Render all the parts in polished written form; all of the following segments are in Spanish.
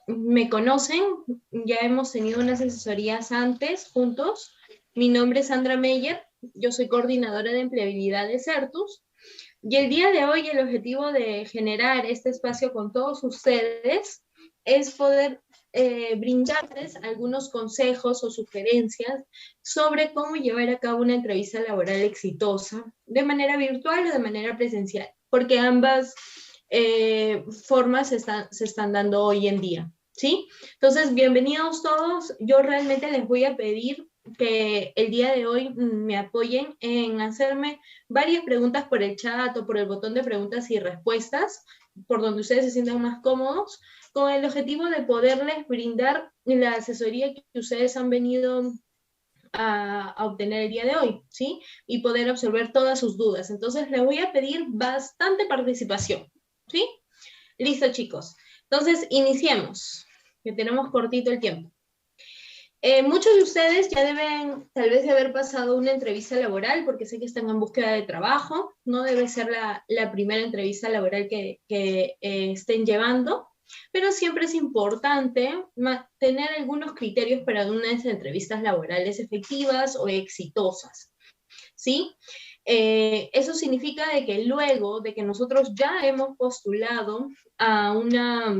me conocen, ya hemos tenido unas asesorías antes juntos. Mi nombre es Sandra Meyer, yo soy coordinadora de empleabilidad de Certus. Y el día de hoy el objetivo de generar este espacio con todos ustedes es poder brindarles algunos consejos o sugerencias sobre cómo llevar a cabo una entrevista laboral exitosa de manera virtual o de manera presencial, porque ambas formas se están dando hoy en día, ¿sí? Entonces, bienvenidos todos. Yo realmente les voy a pedir que el día de hoy me apoyen en hacerme varias preguntas por el chat o por el botón de preguntas y respuestas, por donde ustedes se sientan más cómodos, con el objetivo de poderles brindar la asesoría que ustedes han venido a obtener el día de hoy, ¿sí? Y poder absorber todas sus dudas. Entonces, les voy a pedir bastante participación, ¿sí? Listo, chicos. Entonces, iniciemos, que tenemos cortito el tiempo. Muchos de ustedes ya deben tal vez de haber pasado una entrevista laboral, porque sé que están en búsqueda de trabajo. No debe ser la primera entrevista laboral que estén llevando, pero siempre es importante tener algunos criterios para unas entrevistas laborales efectivas o exitosas, ¿sí? Eso significa de que luego de que nosotros ya hemos postulado a una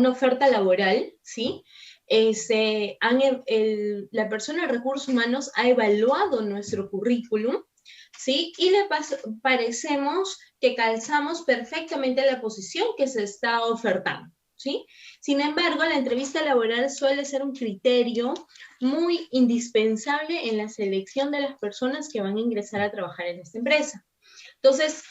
oferta laboral, ¿sí? La persona de recursos humanos ha evaluado nuestro currículum, ¿sí? Y le parecemos que calzamos perfectamente la posición que se está ofertando, ¿sí? Sin embargo, la entrevista laboral suele ser un criterio muy indispensable en la selección de las personas que van a ingresar a trabajar en esta empresa. Entonces,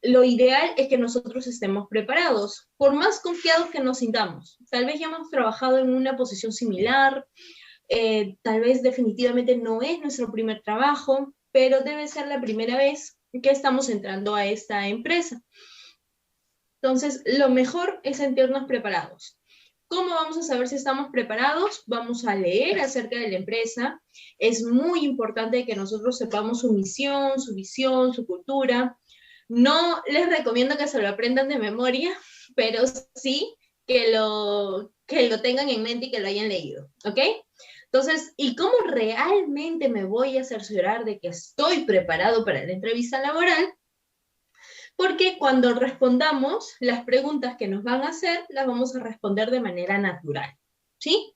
lo ideal es que nosotros estemos preparados, por más confiados que nos sintamos. Tal vez ya hemos trabajado en una posición similar, tal vez definitivamente no es nuestro primer trabajo, pero debe ser la primera vez que estamos entrando a esta empresa. Entonces, lo mejor es sentirnos preparados. ¿Cómo vamos a saber si estamos preparados? Vamos a leer acerca de la empresa. Es muy importante que nosotros sepamos su misión, su visión, su cultura. No les recomiendo que se lo aprendan de memoria, pero sí que lo tengan en mente y que lo hayan leído, ¿ok? Entonces, ¿y cómo realmente me voy a cerciorar de que estoy preparado para la entrevista laboral? Porque cuando respondamos las preguntas que nos van a hacer, las vamos a responder de manera natural, ¿sí?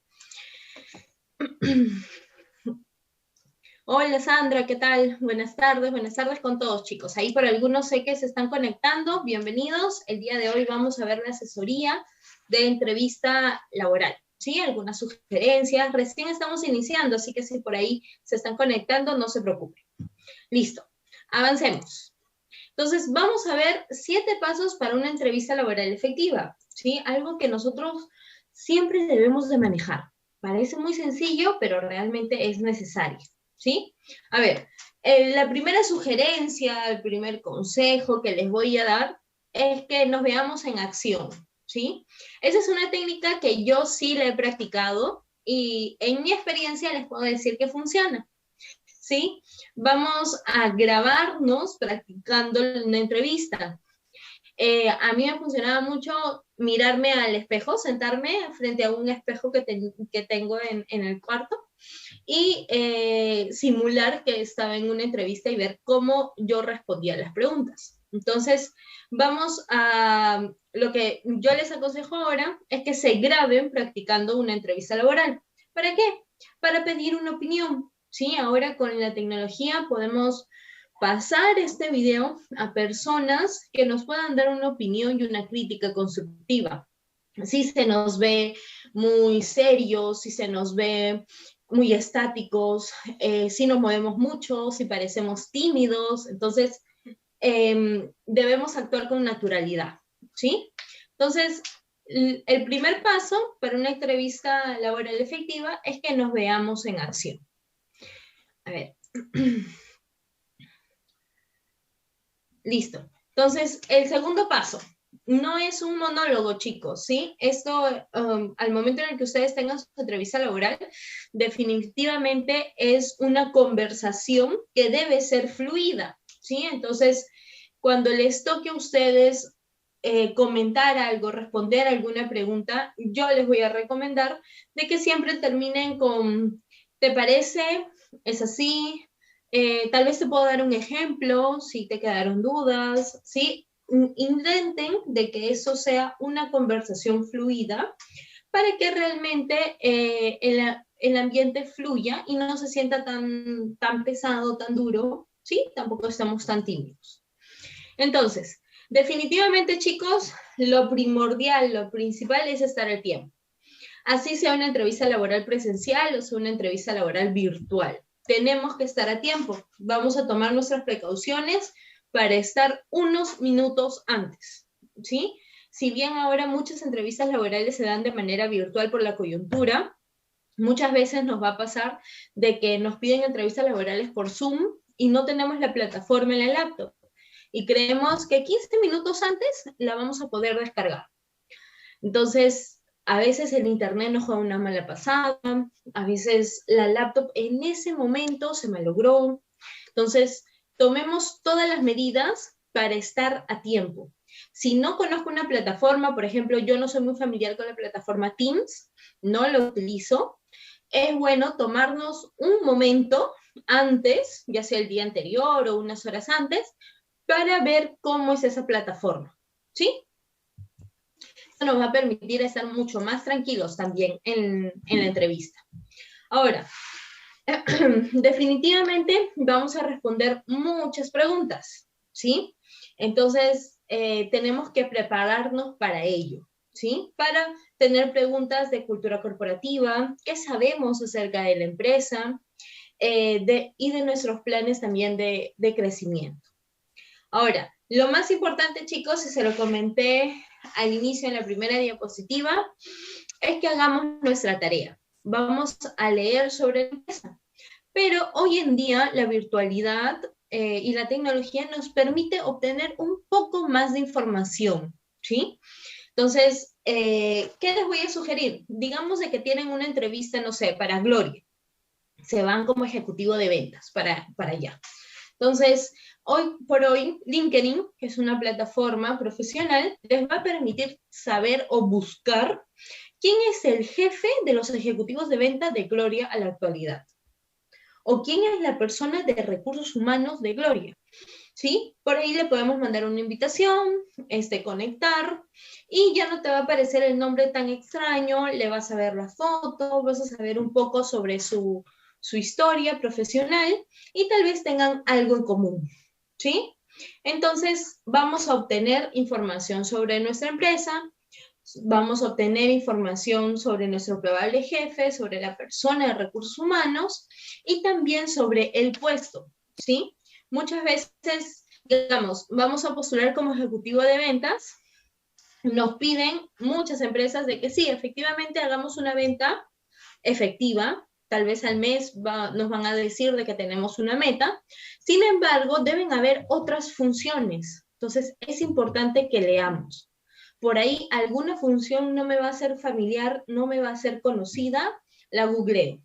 Hola Sandra, ¿qué tal? Buenas tardes con todos chicos. Ahí por algunos sé que se están conectando, bienvenidos. El día de hoy vamos a ver la asesoría de entrevista laboral, ¿sí? Algunas sugerencias, recién estamos iniciando, así que si por ahí se están conectando, no se preocupen. Listo, avancemos. Entonces, vamos a ver 7 pasos para una entrevista laboral efectiva, ¿sí? Algo que nosotros siempre debemos de manejar. Parece muy sencillo, pero realmente es necesario, ¿sí? A ver, la primera sugerencia, el primer consejo que les voy a dar es que nos veamos en acción, ¿sí? Esa es una técnica que yo sí la he practicado y en mi experiencia les puedo decir que funciona. ¿Sí? Vamos a grabarnos practicando una entrevista. A mí me funcionaba mucho mirarme al espejo, sentarme frente a un espejo que tengo en el cuarto y simular que estaba en una entrevista y ver cómo yo respondía a las preguntas. Entonces, lo que yo les aconsejo ahora es que se graben practicando una entrevista laboral. ¿Para qué? Para pedir una opinión. ¿Sí? Ahora con la tecnología podemos pasar este video a personas que nos puedan dar una opinión y una crítica constructiva. Si se nos ve muy serios, si se nos ve muy estáticos, si nos movemos mucho, si parecemos tímidos, entonces debemos actuar con naturalidad, ¿sí? Entonces, el primer paso para una entrevista laboral efectiva es que nos veamos en acción. A ver. Listo. Entonces, el segundo paso no es un monólogo, chicos, ¿sí? Esto, al momento en el que ustedes tengan su entrevista laboral, definitivamente es una conversación que debe ser fluida, ¿sí? Entonces, cuando les toque a ustedes comentar algo, responder alguna pregunta, yo les voy a recomendar de que siempre terminen con, ¿te parece? ¿Es así? Tal vez te puedo dar un ejemplo, si te quedaron dudas, ¿sí? Intenten de que eso sea una conversación fluida para que realmente el ambiente fluya y no se sienta tan pesado, tan duro, ¿sí? Tampoco estamos tan tímidos. Entonces, definitivamente, chicos, lo primordial, lo principal es estar al tiempo. Así sea una entrevista laboral presencial o sea una entrevista laboral virtual. Tenemos que estar a tiempo. Vamos a tomar nuestras precauciones para estar unos minutos antes, ¿sí? Si bien ahora muchas entrevistas laborales se dan de manera virtual por la coyuntura, muchas veces nos va a pasar de que nos piden entrevistas laborales por Zoom y no tenemos la plataforma en la laptop y creemos que 15 minutos antes la vamos a poder descargar. Entonces, a veces el internet nos juega una mala pasada, a veces la laptop en ese momento se malogró. Entonces, tomemos todas las medidas para estar a tiempo. Si no conozco una plataforma, por ejemplo, yo no soy muy familiar con la plataforma Teams, no lo utilizo, es bueno tomarnos un momento antes, ya sea el día anterior o unas horas antes, para ver cómo es esa plataforma, ¿sí? Esto nos va a permitir estar mucho más tranquilos también en la entrevista. Ahora, definitivamente vamos a responder muchas preguntas, ¿sí? Entonces, tenemos que prepararnos para ello, ¿sí? Para tener preguntas de cultura corporativa, qué sabemos acerca de la empresa y de nuestros planes también de crecimiento. Ahora, lo más importante, chicos, y se lo comenté al inicio en la primera diapositiva, es que hagamos nuestra tarea. Vamos a leer sobre la empresa. Pero hoy en día la virtualidad y la tecnología nos permite obtener un poco más de información, ¿sí? Entonces, ¿qué les voy a sugerir? Digamos de que tienen una entrevista, no sé, para Gloria. Se van como ejecutivo de ventas para allá. Entonces, hoy por hoy, LinkedIn, que es una plataforma profesional, les va a permitir saber o buscar quién es el jefe de los ejecutivos de venta de Gloria a la actualidad. O quién es la persona de recursos humanos de Gloria. ¿Sí? Por ahí le podemos mandar una invitación, conectar, y ya no te va a aparecer el nombre tan extraño, le vas a ver la foto, vas a saber un poco sobre su historia profesional y tal vez tengan algo en común, ¿sí? Entonces, vamos a obtener información sobre nuestra empresa, vamos a obtener información sobre nuestro probable jefe, sobre la persona de recursos humanos y también sobre el puesto, ¿sí? Muchas veces, digamos, vamos a postular como ejecutivo de ventas, nos piden muchas empresas de que sí, efectivamente hagamos una venta efectiva, tal vez al mes nos van a decir de que tenemos una meta, sin embargo, deben haber otras funciones, entonces es importante que leamos. Por ahí alguna función no me va a ser familiar, no me va a ser conocida, la googleo,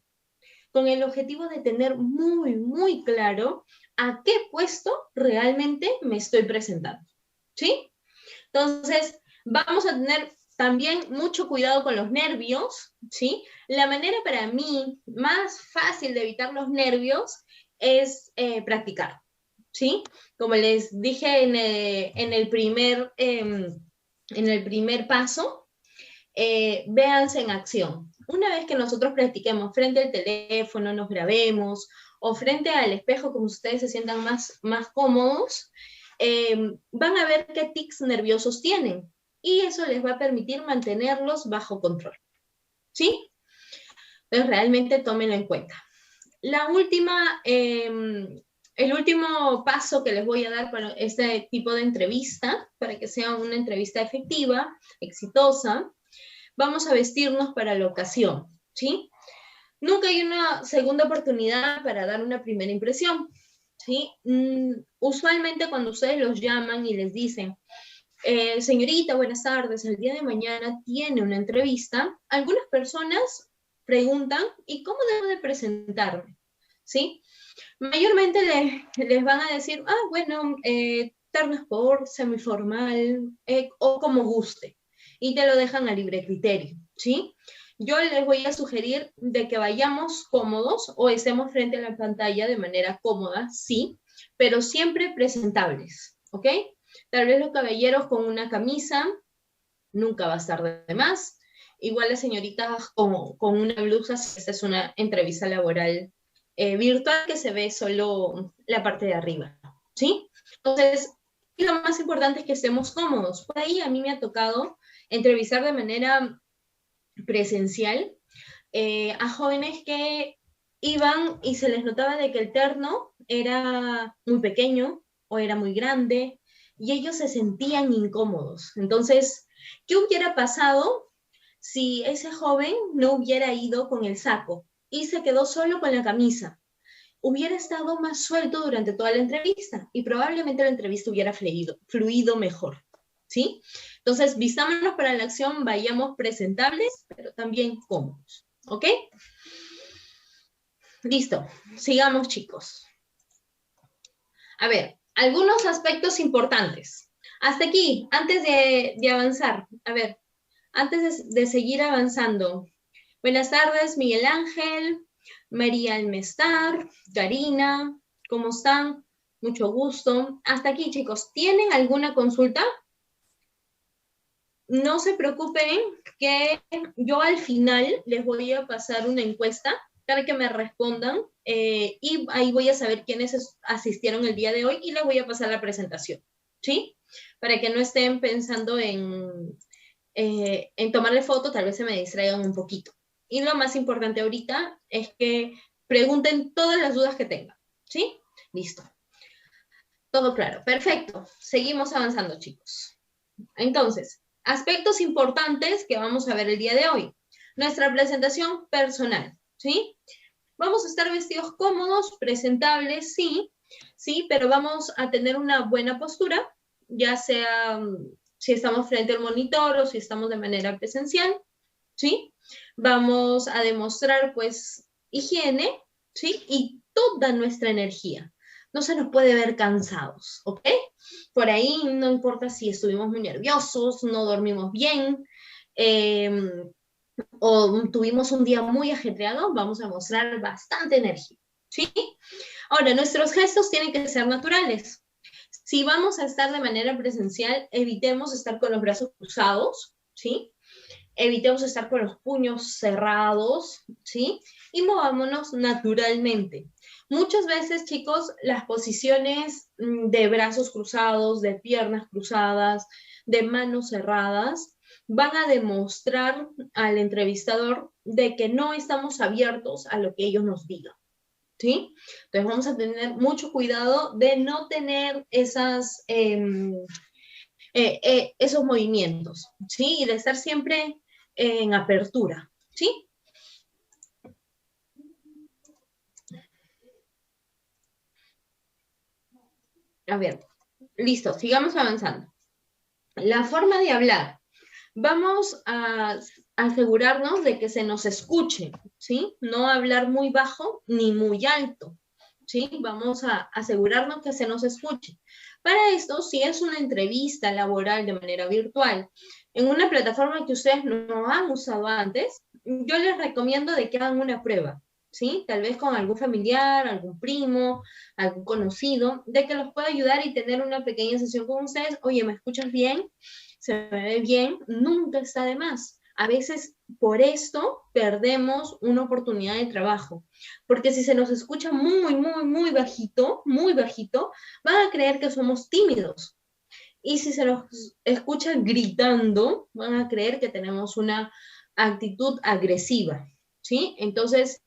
con el objetivo de tener muy, muy claro a qué puesto realmente me estoy presentando, ¿sí? Entonces, vamos a tener también mucho cuidado con los nervios, ¿sí? La manera para mí más fácil de evitar los nervios es practicar, ¿sí? Como les dije en el primer paso, véanse en acción. Una vez que nosotros practiquemos frente al teléfono, nos grabemos, o frente al espejo, como ustedes se sientan más cómodos, van a ver qué tics nerviosos tienen, y eso les va a permitir mantenerlos bajo control, ¿sí? Entonces, realmente tómenlo en cuenta. El último paso que les voy a dar para este tipo de entrevista, para que sea una entrevista efectiva, exitosa, vamos a vestirnos para la ocasión, ¿sí? Nunca hay una segunda oportunidad para dar una primera impresión, ¿sí? Usualmente cuando ustedes los llaman y les dicen, señorita, buenas tardes, el día de mañana tiene una entrevista, algunas personas preguntan, ¿y cómo debo de presentarme? ¿Sí? Mayormente les van a decir, bueno, terno sport, semiformal, o como guste. Y te lo dejan a libre criterio, ¿sí? Yo les voy a sugerir de que vayamos cómodos o estemos frente a la pantalla de manera cómoda, sí, pero siempre presentables, ¿ok? Tal vez los caballeros con una camisa, nunca va a estar de más. Igual las señoritas con una blusa, si esta es una entrevista laboral virtual que se ve solo la parte de arriba, ¿sí? Entonces, lo más importante es que estemos cómodos. Por ahí a mí me ha tocado entrevistar de manera presencial a jóvenes que iban y se les notaba de que el terno era muy pequeño o era muy grande y ellos se sentían incómodos. Entonces, ¿qué hubiera pasado si ese joven no hubiera ido con el saco y se quedó solo con la camisa? Hubiera estado más suelto durante toda la entrevista y probablemente la entrevista hubiera fluido mejor, ¿sí? Entonces, vistámonos para la acción, vayamos presentables, pero también cómodos, ¿ok? Listo, sigamos, chicos. A ver, algunos aspectos importantes. Hasta aquí, antes de avanzar, a ver, antes de seguir avanzando. Buenas tardes, Miguel Ángel, María Almestar, Karina, ¿cómo están? Mucho gusto. Hasta aquí, chicos. ¿Tienen alguna consulta? No se preocupen que yo al final les voy a pasar una encuesta para que me respondan y ahí voy a saber quiénes asistieron el día de hoy y les voy a pasar la presentación, ¿sí? Para que no estén pensando en tomarle foto, tal vez se me distraigan un poquito. Y lo más importante ahorita es que pregunten todas las dudas que tengan, ¿sí? Listo. Todo claro. Perfecto. Seguimos avanzando, chicos. Entonces, aspectos importantes que vamos a ver el día de hoy. Nuestra presentación personal, ¿sí? Vamos a estar vestidos cómodos, presentables, sí, sí, pero vamos a tener una buena postura, ya sea si estamos frente al monitor o si estamos de manera presencial, ¿sí? Vamos a demostrar, pues, higiene, ¿sí? Y toda nuestra energía. No se nos puede ver cansados, ¿ok? Por ahí no importa si estuvimos muy nerviosos, no dormimos bien, o tuvimos un día muy ajetreado, vamos a mostrar bastante energía, ¿sí? Ahora, nuestros gestos tienen que ser naturales. Si vamos a estar de manera presencial, evitemos estar con los brazos cruzados, ¿sí? Evitemos estar con los puños cerrados, ¿sí? Y movámonos naturalmente. Muchas veces, chicos, las posiciones de brazos cruzados, de piernas cruzadas, de manos cerradas, van a demostrar al entrevistador de que no estamos abiertos a lo que ellos nos digan, ¿sí? Entonces vamos a tener mucho cuidado de no tener esos movimientos, ¿sí? Y de estar siempre en apertura, ¿sí? A ver, listo, sigamos avanzando. La forma de hablar. Vamos a asegurarnos de que se nos escuche, ¿sí? No hablar muy bajo ni muy alto, ¿sí? Vamos a asegurarnos que se nos escuche. Para esto, si es una entrevista laboral de manera virtual, en una plataforma que ustedes no han usado antes, yo les recomiendo de que hagan una prueba, ¿sí? Tal vez con algún familiar, algún primo, algún conocido, de que los pueda ayudar y tener una pequeña sesión con ustedes. Oye, ¿me escuchas bien? ¿Se me ve bien? Nunca está de más. A veces por esto perdemos una oportunidad de trabajo, porque si se nos escucha muy bajito, van a creer que somos tímidos. Y si se nos escucha gritando, van a creer que tenemos una actitud agresiva, ¿sí? Entonces,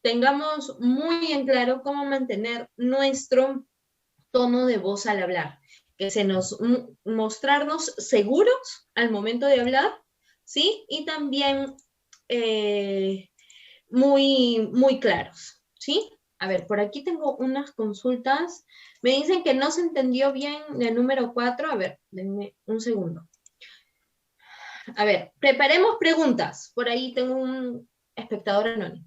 tengamos muy en claro cómo mantener nuestro tono de voz al hablar, que se nos mostrarnos seguros al momento de hablar, ¿sí? Y también muy claros, ¿sí? A ver, por aquí tengo unas consultas. Me dicen que no se entendió bien el número 4. A ver, denme un segundo. A ver, preparemos preguntas. Por ahí tengo un espectador anónimo.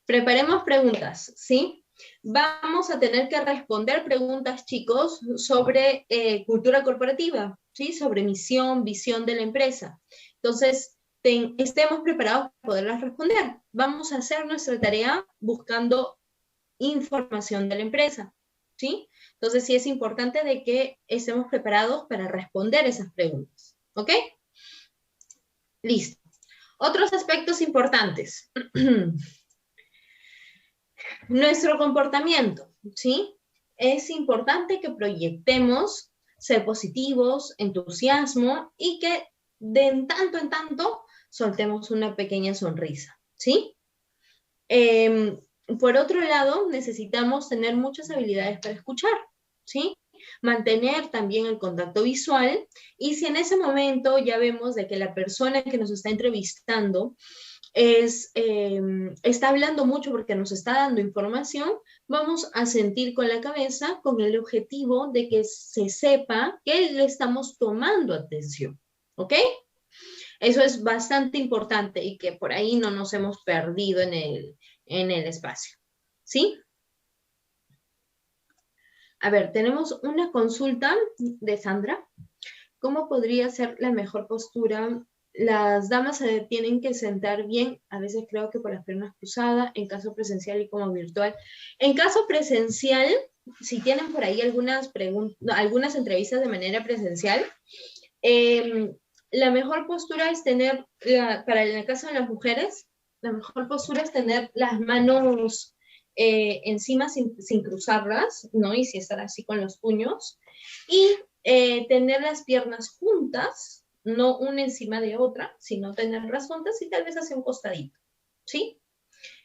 Preparemos preguntas, ¿sí? vamos a tener que responder preguntas, chicos, sobre cultura corporativa, ¿sí? Sobre misión, visión de la empresa. Entonces, estemos preparados para poderlas responder. Vamos a hacer nuestra tarea buscando información de la empresa, ¿sí? Entonces, sí es importante de que estemos preparados para responder esas preguntas, ¿ok? Listo. Otros aspectos importantes. Nuestro comportamiento, ¿sí? Es importante que proyectemos ser positivos, entusiasmo y que de en tanto soltemos una pequeña sonrisa, ¿sí? Por otro lado, necesitamos tener muchas habilidades para escuchar, ¿sí? Mantener también el contacto visual, y si en ese momento ya vemos de que la persona que nos está entrevistando está hablando mucho porque nos está dando información, vamos a sentir con la cabeza con el objetivo de que se sepa que le estamos tomando atención, ¿ok? Eso es bastante importante y que por ahí no nos hemos perdido en el espacio, ¿sí? A ver, tenemos una consulta de Sandra. ¿Cómo podría ser la mejor postura? Las damas se tienen que sentar bien, a veces creo que por las piernas cruzadas, en caso presencial y como virtual. En caso presencial, si tienen por ahí algunas entrevistas de manera presencial, la mejor postura es tener, para el caso de las mujeres, la mejor postura es tener las manos encima sin cruzarlas, ¿no? Y si estar así con los puños. Y tener las piernas juntas, no una encima de otra, sino tenerlas juntas y tal vez hacia un costadito, ¿sí?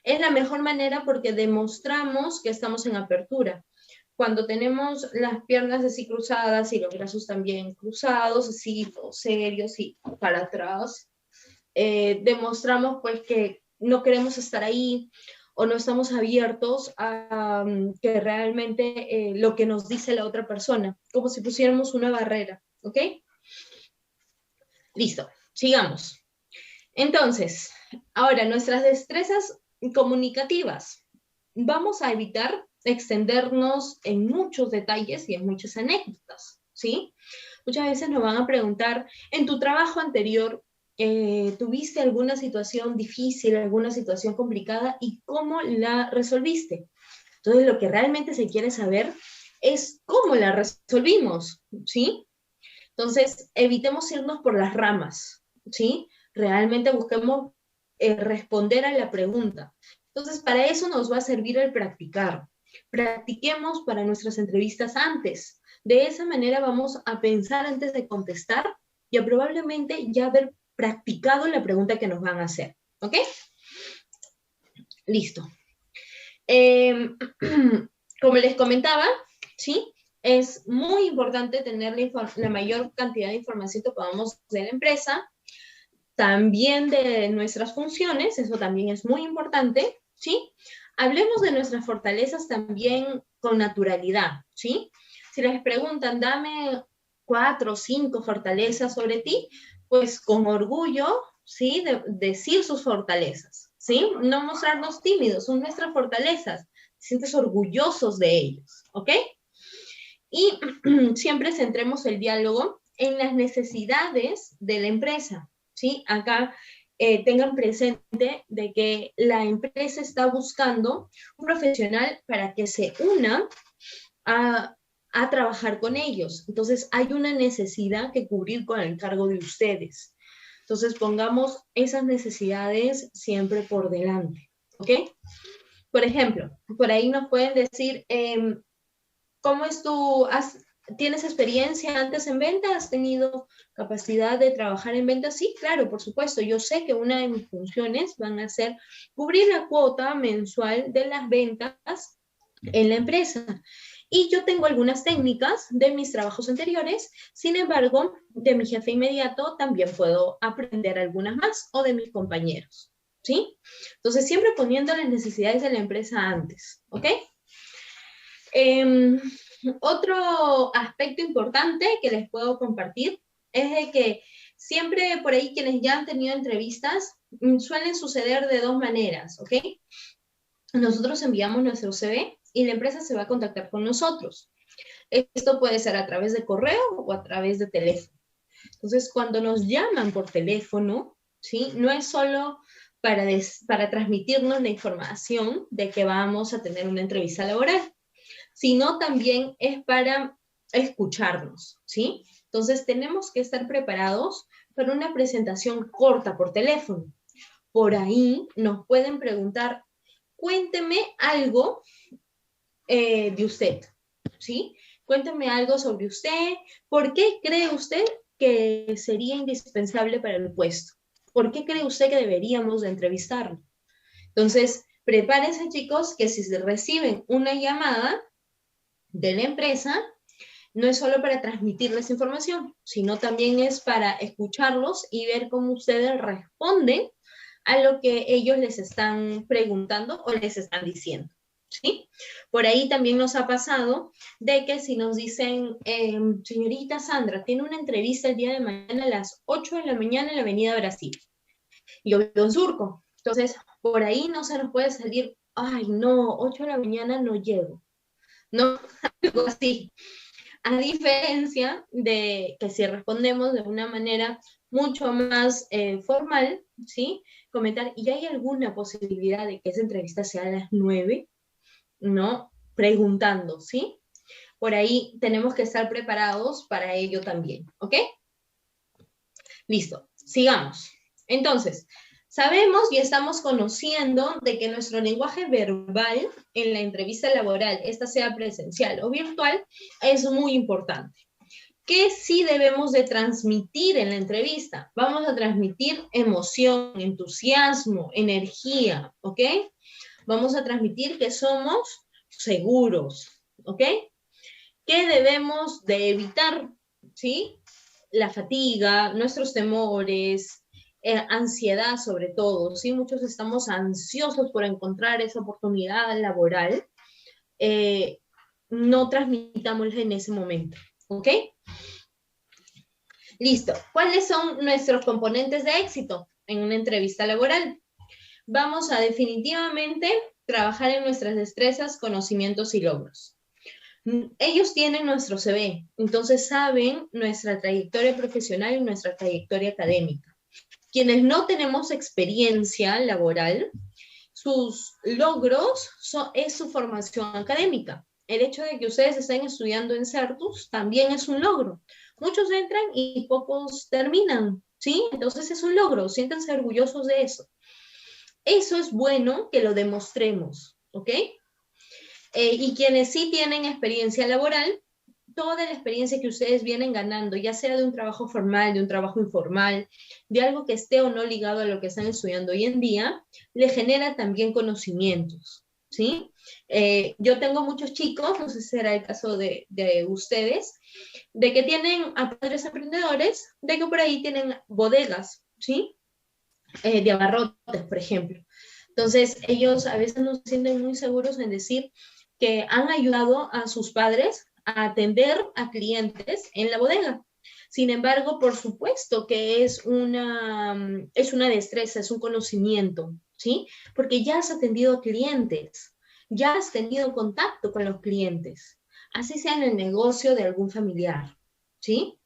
Es la mejor manera porque demostramos que estamos en apertura. Cuando tenemos las piernas así cruzadas y los brazos también cruzados, así todos serios y para atrás, demostramos pues que no queremos estar ahí o no estamos abiertos a que realmente lo que nos dice la otra persona, como si pusiéramos una barrera, ¿ok? Listo, sigamos. Entonces, ahora nuestras destrezas comunicativas. Vamos a evitar extendernos en muchos detalles y en muchas anécdotas, ¿sí? Muchas veces nos van a preguntar, en tu trabajo anterior, ¿tuviste alguna situación difícil, alguna situación complicada y cómo la resolviste? Entonces, lo que realmente se quiere saber es cómo la resolvimos, ¿sí? Entonces, evitemos irnos por las ramas, ¿sí? Realmente busquemos responder a la pregunta. Entonces, para eso nos va a servir el practicar. Practiquemos para nuestras entrevistas antes. De esa manera vamos a pensar antes de contestar y a probablemente ya haber practicado la pregunta que nos van a hacer. ¿Ok? Listo. Como les comentaba, ¿sí? Es muy importante tener la mayor cantidad de información que podamos de la empresa, también de nuestras funciones, eso también es muy importante, ¿sí? Hablemos de nuestras fortalezas también con naturalidad, ¿sí? Si les preguntan, dame 4 o 5 fortalezas sobre ti, pues con orgullo, ¿sí? De decir sus fortalezas, ¿sí? No mostrarnos tímidos, son nuestras fortalezas, sientes orgullosos de ellos, ¿ok? Y siempre centremos el diálogo en las necesidades de la empresa, ¿sí? Acá tengan presente de que la empresa está buscando un profesional para que se una a trabajar con ellos. Entonces, hay una necesidad que cubrir con el cargo de ustedes. Entonces, pongamos esas necesidades siempre por delante, ¿ok? Por ejemplo, por ahí nos pueden decir, ¿cómo es tienes experiencia antes en ventas? ¿Has tenido capacidad de trabajar en ventas? Sí, claro, por supuesto. Yo sé que una de mis funciones van a ser cubrir la cuota mensual de las ventas en la empresa. Y yo tengo algunas técnicas de mis trabajos anteriores, sin embargo, de mi jefe inmediato también puedo aprender algunas más o de mis compañeros, ¿sí? Entonces, siempre poniendo las necesidades de la empresa antes, ¿ok? Otro aspecto importante que les puedo compartir es de que siempre por ahí quienes ya han tenido entrevistas suelen suceder de dos maneras, ¿ok? Nosotros enviamos nuestro CV y la empresa se va a contactar con nosotros. Esto puede ser a través de correo o a través de teléfono. Entonces, cuando nos llaman por teléfono, ¿sí? No es solo para transmitirnos la información de que vamos a tener una entrevista laboral, sino también es para escucharnos, ¿sí? Entonces, tenemos que estar preparados para una presentación corta por teléfono. Por ahí nos pueden preguntar, cuénteme algo de usted, ¿sí? Cuénteme algo sobre usted. ¿Por qué cree usted que sería indispensable para el puesto? ¿Por qué cree usted que deberíamos de entrevistarlo? Entonces, prepárense, chicos, que si se reciben una llamada de la empresa, no es solo para transmitirles información, sino también es para escucharlos y ver cómo ustedes responden a lo que ellos les están preguntando o les están diciendo, ¿sí? Por ahí también nos ha pasado de que si nos dicen, señorita Sandra, tiene una entrevista el día de mañana a las 8 de la mañana en la Avenida Brasil. Yo vivo en Surco. Entonces, por ahí no se nos puede salir, ay, no, 8 de la mañana no llego. No, algo así. A diferencia de que si respondemos de una manera mucho más formal, ¿sí? Comentar, ¿y hay alguna posibilidad de que esa entrevista sea a las 9? ¿No? Preguntando, ¿sí? Por ahí tenemos que estar preparados para ello también, ¿ok? Listo, sigamos. Entonces, sabemos y estamos conociendo de que nuestro lenguaje verbal en la entrevista laboral, esta sea presencial o virtual, es muy importante. ¿Qué sí debemos de transmitir en la entrevista? Vamos a transmitir emoción, entusiasmo, energía, ¿ok? Vamos a transmitir que somos seguros, ¿ok? ¿Qué debemos de evitar? ¿Sí? La fatiga, nuestros temores, ansiedad sobre todo, ¿sí? Muchos estamos ansiosos por encontrar esa oportunidad laboral. No transmitamos en ese momento, ¿ok? Listo. ¿Cuáles son nuestros componentes de éxito en una entrevista laboral? Vamos a definitivamente trabajar en nuestras destrezas, conocimientos y logros. Ellos tienen nuestro CV, entonces saben nuestra trayectoria profesional y nuestra trayectoria académica. Quienes no tenemos experiencia laboral, sus logros es su formación académica. El hecho de que ustedes estén estudiando en Certus también es un logro. Muchos entran y pocos terminan, ¿sí? Entonces es un logro, siéntanse orgullosos de eso. Eso es bueno que lo demostremos, ¿ok? Y quienes sí tienen experiencia laboral, toda la experiencia que ustedes vienen ganando, ya sea de un trabajo formal, de un trabajo informal, de algo que esté o no ligado a lo que están estudiando hoy en día, le genera también conocimientos, ¿sí? Yo tengo muchos chicos, no sé si será el caso de ustedes, de que tienen a padres emprendedores, de que por ahí tienen bodegas, ¿sí? De abarrotes, por ejemplo. Entonces, ellos a veces no se sienten muy seguros en decir que han ayudado a sus padres a atender a clientes en la bodega. Sin embargo, por supuesto que es una destreza, es un conocimiento, ¿sí? Porque ya has atendido a clientes, ya has tenido contacto con los clientes, así sea en el negocio de algún familiar, ¿sí?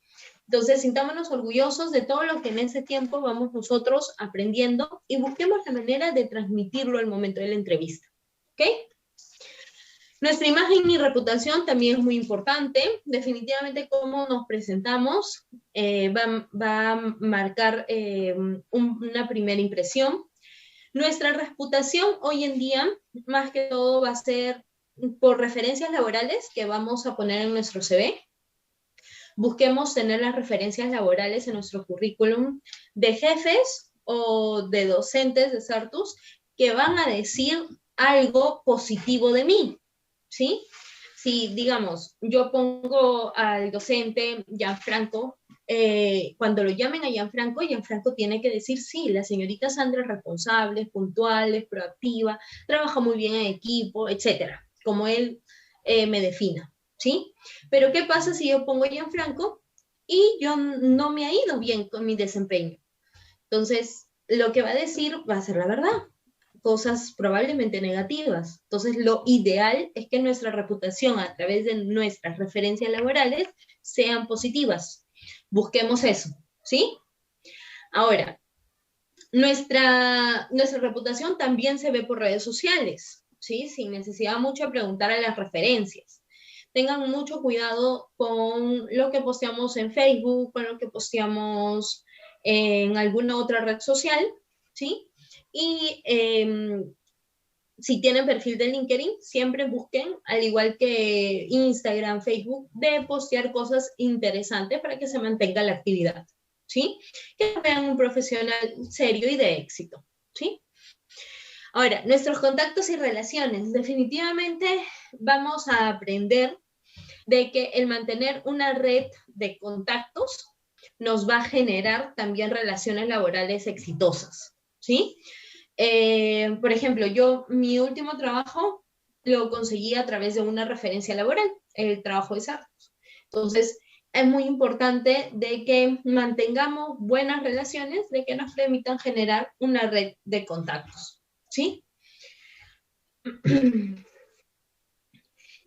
Entonces, sintámonos orgullosos de todo lo que en ese tiempo vamos nosotros aprendiendo y busquemos la manera de transmitirlo al momento de la entrevista, ¿ok? Nuestra imagen y reputación también es muy importante. Definitivamente cómo nos presentamos va a marcar una primera impresión. Nuestra reputación hoy en día, más que todo, va a ser por referencias laborales que vamos a poner en nuestro CV. Busquemos tener las referencias laborales en nuestro currículum de jefes o de docentes de Certus que van a decir algo positivo de mí, ¿sí? Si, digamos, yo pongo al docente Gianfranco, cuando lo llamen a Gianfranco tiene que decir, sí, la señorita Sandra es responsable, es puntual, es proactiva, trabaja muy bien en equipo, etcétera, como él me defina, ¿sí? Pero ¿qué pasa si yo pongo Gianfranco y yo no me ha ido bien con mi desempeño? Entonces, lo que va a decir va a ser la verdad. cosas probablemente negativas. Entonces, lo ideal es que nuestra reputación a través de nuestras referencias laborales sean positivas. Busquemos eso, ¿sí? Ahora, nuestra reputación también se ve por redes sociales, ¿sí? Sin necesidad mucho de preguntar a las referencias. Tengan mucho cuidado con lo que posteamos en Facebook, con lo que posteamos en alguna otra red social, ¿sí? Y si tienen perfil de LinkedIn, siempre busquen, al igual que Instagram, Facebook, de postear cosas interesantes para que se mantenga la actividad, ¿sí? Que vean un profesional serio y de éxito, ¿sí? Ahora, nuestros contactos y relaciones. Definitivamente vamos a aprender de que el mantener una red de contactos nos va a generar también relaciones laborales exitosas, ¿sí? Por ejemplo, yo mi último trabajo lo conseguí a través de una referencia laboral, el trabajo de Sartos. Entonces, es muy importante de que mantengamos buenas relaciones, de que nos permitan generar una red de contactos, ¿sí?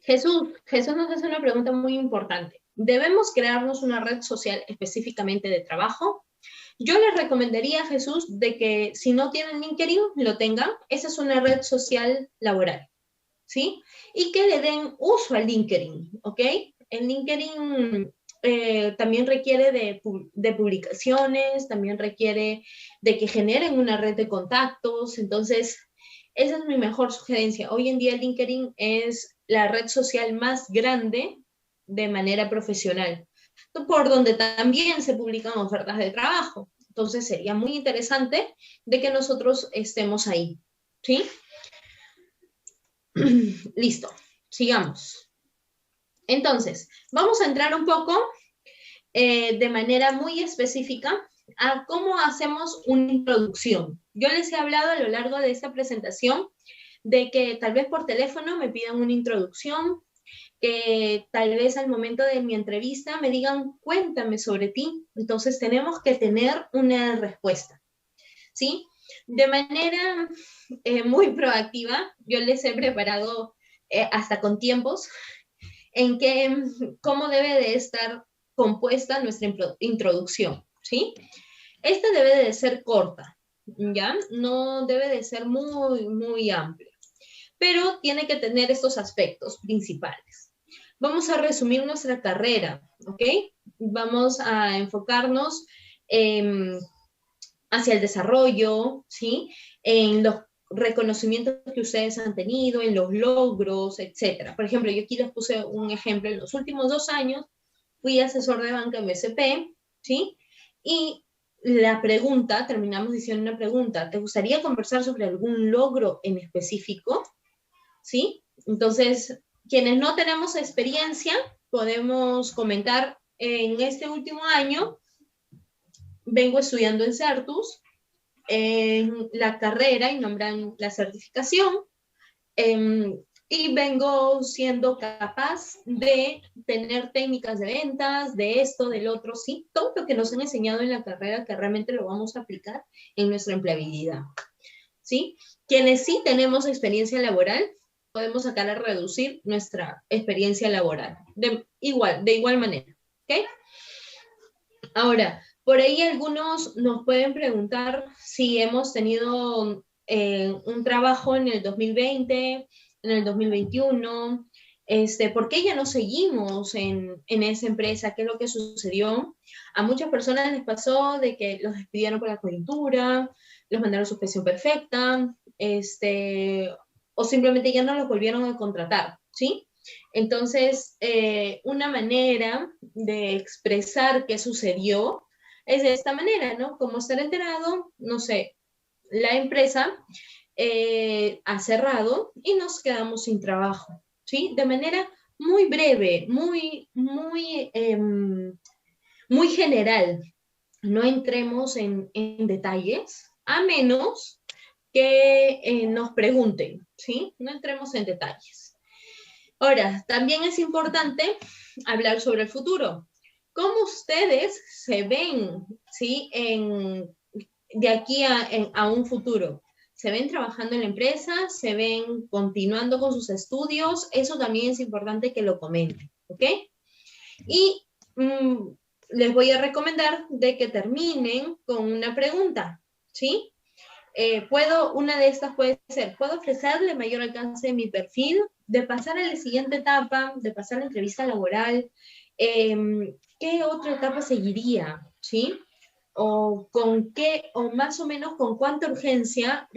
Jesús nos hace una pregunta muy importante. ¿Debemos crearnos una red social específicamente de trabajo? Yo les recomendaría a Jesús de que si no tienen LinkedIn, lo tengan. Esa es una red social laboral, ¿sí? Y que le den uso al LinkedIn, ¿ok? El LinkedIn también requiere de publicaciones, también requiere de que generen una red de contactos. Entonces, esa es mi mejor sugerencia. Hoy en día LinkedIn es la red social más grande de manera profesional, por donde también se publican ofertas de trabajo. Entonces sería muy interesante de que nosotros estemos ahí, ¿sí? Listo, sigamos. Entonces, vamos a entrar un poco de manera muy específica a cómo hacemos una introducción. Yo les he hablado a lo largo de esta presentación de que tal vez por teléfono me pidan una introducción, que tal vez al momento de mi entrevista me digan, cuéntame sobre ti. Entonces tenemos que tener una respuesta, ¿sí? De manera muy proactiva, yo les he preparado hasta con tiempos en que cómo debe de estar compuesta nuestra introducción, ¿sí? Esta debe de ser corta, ¿ya? No debe de ser muy amplia, pero tiene que tener estos aspectos principales. Vamos a resumir nuestra carrera, ¿ok? Vamos a enfocarnos hacia el desarrollo, ¿sí? En los reconocimientos que ustedes han tenido, en los logros, etcétera. Por ejemplo, yo aquí les puse un ejemplo. En los últimos 2 años fui asesor de banca MSP, ¿sí? Y la pregunta, terminamos diciendo una pregunta, ¿te gustaría conversar sobre algún logro en específico? ¿Sí? Entonces, quienes no tenemos experiencia, podemos comentar, en este último año, vengo estudiando en Certus, en la carrera y nombran la certificación, y vengo siendo capaz de tener técnicas de ventas, de esto, del otro, sí, todo lo que nos han enseñado en la carrera que realmente lo vamos a aplicar en nuestra empleabilidad, ¿sí? Quienes sí tenemos experiencia laboral, podemos sacar a reducir nuestra experiencia laboral, de igual manera, ¿ok? Ahora, por ahí algunos nos pueden preguntar si hemos tenido un trabajo en el 2020, en el 2021, ¿por qué ya no seguimos en esa empresa? ¿Qué es lo que sucedió? A muchas personas les pasó de que los despidieron por la coyuntura, los mandaron a suspensión perfecta, o simplemente ya no los volvieron a contratar, ¿sí? Entonces, una manera de expresar qué sucedió es de esta manera, ¿no? Como estar enterado, no sé, la empresa ha cerrado y nos quedamos sin trabajo, ¿sí? De manera muy breve, muy general. No entremos en detalles, a menos que nos pregunten, ¿sí? No entremos en detalles. Ahora, también es importante hablar sobre el futuro. ¿Cómo ustedes se ven, ¿sí? De aquí a un futuro? se ven trabajando en la empresa, se ven continuando con sus estudios, eso también es importante que lo comenten, ¿ok? Y les voy a recomendar de que terminen con una pregunta, ¿sí? Una de estas puede ser, ¿puedo ofrecerle mayor alcance de mi perfil? De pasar a la siguiente etapa, de pasar a la entrevista laboral, ¿qué otra etapa seguiría? ¿Sí? O con qué, o más o menos con cuánta urgencia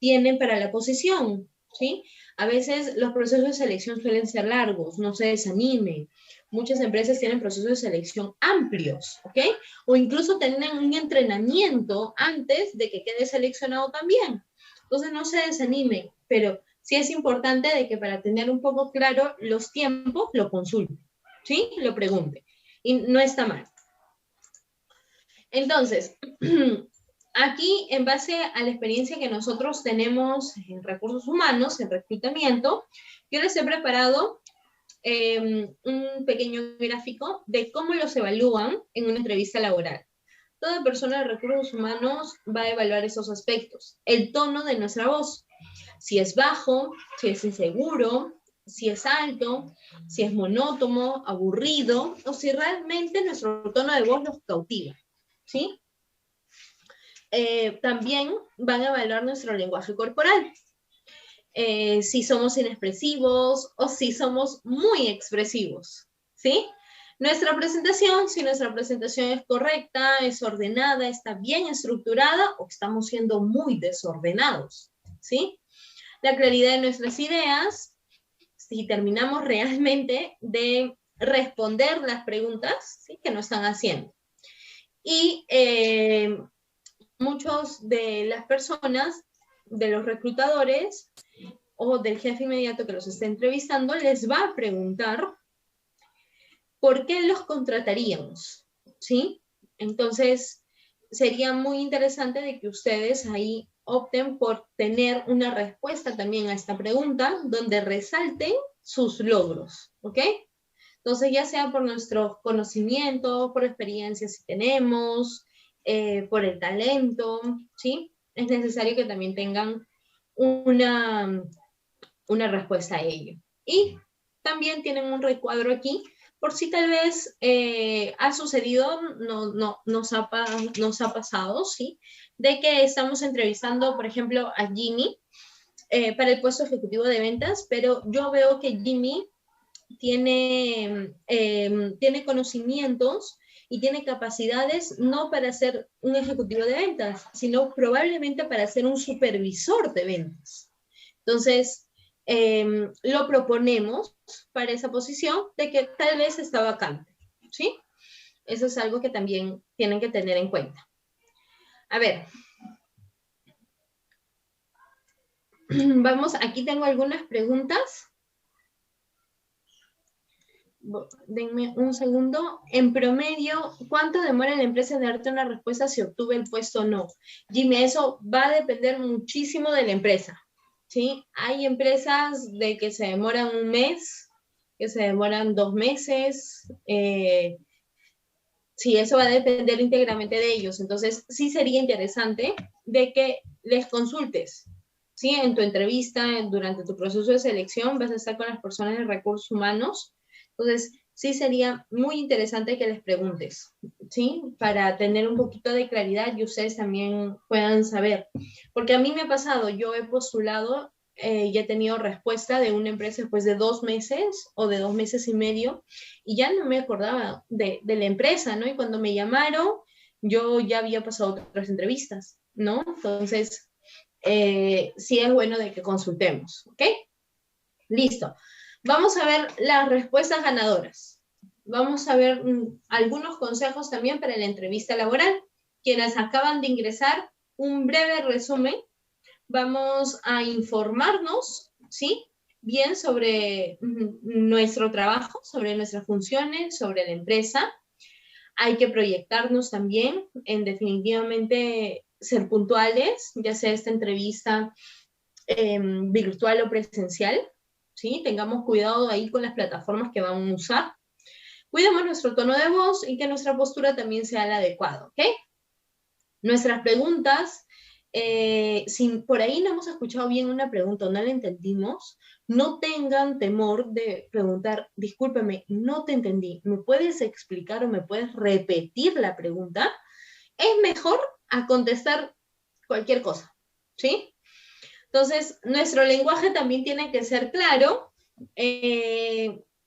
tienen para la posición, ¿sí? A veces los procesos de selección suelen ser largos, no se desanimen. Muchas empresas tienen procesos de selección amplios, ¿ok? O incluso tienen un entrenamiento antes de que quede seleccionado también. Entonces no se desanimen, pero sí es importante de que para tener un poco claro los tiempos, lo consulte, ¿sí? Lo pregunte. Y no está mal. Entonces, aquí, en base a la experiencia que nosotros tenemos en recursos humanos, en reclutamiento, yo les he preparado un pequeño gráfico de cómo los evalúan en una entrevista laboral. Toda persona de recursos humanos va a evaluar esos aspectos. El tono de nuestra voz, si es bajo, si es inseguro, si es alto, si es monótono, aburrido, o si realmente nuestro tono de voz los cautiva, ¿sí? También van a evaluar nuestro lenguaje corporal. Si somos inexpresivos o si somos muy expresivos, ¿sí? Nuestra presentación, si nuestra presentación es correcta, es ordenada, está bien estructurada o estamos siendo muy desordenados, ¿sí? La claridad de nuestras ideas, si terminamos realmente de responder las preguntas, ¿sí?, que nos están haciendo. Y muchos de las personas, de los reclutadores o del jefe inmediato que los esté entrevistando, les va a preguntar por qué los contrataríamos, ¿sí? Entonces, sería muy interesante de que ustedes ahí opten por tener una respuesta también a esta pregunta, donde resalten sus logros, ¿ok? Entonces, ya sea por nuestros conocimientos, por experiencias si tenemos, por el talento, ¿sí? Es necesario que también tengan una respuesta a ello. Y también tienen un recuadro aquí, por si tal vez ha sucedido, nos ha pasado, ¿sí? De que estamos entrevistando, por ejemplo, a Jimmy para el puesto ejecutivo de ventas, pero yo veo que Jimmy tiene conocimientos y tiene capacidades no para ser un ejecutivo de ventas, sino probablemente para ser un supervisor de ventas. Entonces, lo proponemos para esa posición de que tal vez está vacante, ¿sí? Eso es algo que también tienen que tener en cuenta. A ver. Vamos, aquí tengo algunas preguntas. Denme un segundo. En promedio, ¿cuánto demora la empresa en darte una respuesta si obtuve el puesto o no? Jimmy, eso va a depender muchísimo de la empresa, ¿sí? Hay empresas de que se demoran un mes, que se demoran 2 meses. Sí, eso va a depender íntegramente de ellos. Entonces, sí sería interesante de que les consultes, ¿sí? En tu entrevista, durante tu proceso de selección, vas a estar con las personas de recursos humanos. Entonces, sí sería muy interesante que les preguntes, ¿sí? Para tener un poquito de claridad y ustedes también puedan saber. Porque a mí me ha pasado, yo he postulado y he tenido respuesta de una empresa después de 2 meses o de 2 meses y medio, y ya no me acordaba de la empresa, ¿no? Y cuando me llamaron, yo ya había pasado otras entrevistas, ¿no? Entonces, sí es bueno de que consultemos, ¿ok? Listo. Vamos a ver las respuestas ganadoras. Vamos a ver algunos consejos también para la entrevista laboral. Quienes acaban de ingresar, un breve resumen. Vamos a informarnos, ¿sí? Bien sobre nuestro trabajo, sobre nuestras funciones, sobre la empresa. Hay que proyectarnos también en definitivamente ser puntuales, ya sea esta entrevista virtual o presencial, ¿sí? Tengamos cuidado ahí con las plataformas que vamos a usar. Cuidemos nuestro tono de voz y que nuestra postura también sea la adecuada, ¿ok? Nuestras preguntas si por ahí no hemos escuchado bien una pregunta o no la entendimos, no tengan temor de preguntar, discúlpame, no te entendí, ¿me puedes explicar o me puedes repetir la pregunta? Es mejor a contestar cualquier cosa, ¿sí? Entonces, nuestro lenguaje también tiene que ser claro.